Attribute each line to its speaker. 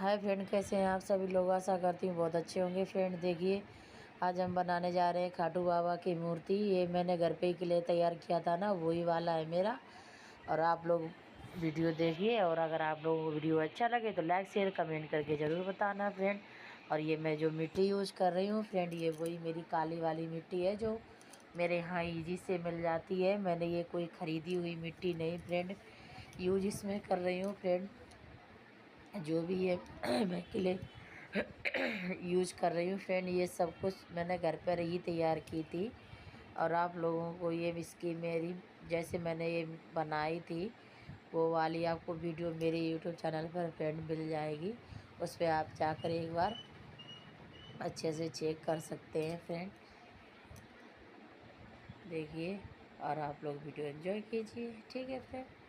Speaker 1: Hi friend, कैसे हैं आप सभी लोग। आशा करती हूँ बहुत अच्छे होंगे। फ्रेंड देखिए, आज हम बनाने जा रहे हैं खाटू बाबा की मूर्ति। ये मैंने घर पे ही के लिए तैयार किया था ना, वही वाला है मेरा। और आप लोग वीडियो देखिए, और अगर आप लोगों को वीडियो अच्छा लगे तो लाइक शेयर कमेंट करके ज़रूर बताना फ्रेंड। और ये मैं जो मिट्टी यूज़ कर रही हूँ फ्रेंड, ये वही मेरी काली वाली मिट्टी है जो मेरे यहाँ ईजी से मिल जाती है। मैंने ये कोई ख़रीदी हुई मिट्टी नहीं फ्रेंड यूज इसमें कर रही हूँ फ्रेंड। जो भी ये मैं के लिए यूज़ कर रही हूँ फ्रेंड, ये सब कुछ मैंने घर पर ही तैयार की थी। और आप लोगों को ये इसकी मेरी जैसे मैंने ये बनाई थी वो वाली आपको वीडियो मेरे YouTube चैनल पर फ्रेंड मिल जाएगी। उस पर आप जाकर एक बार अच्छे से चेक कर सकते हैं फ्रेंड। देखिए, और आप लोग वीडियो एंजॉय कीजिए। ठीक है फ्रेंड।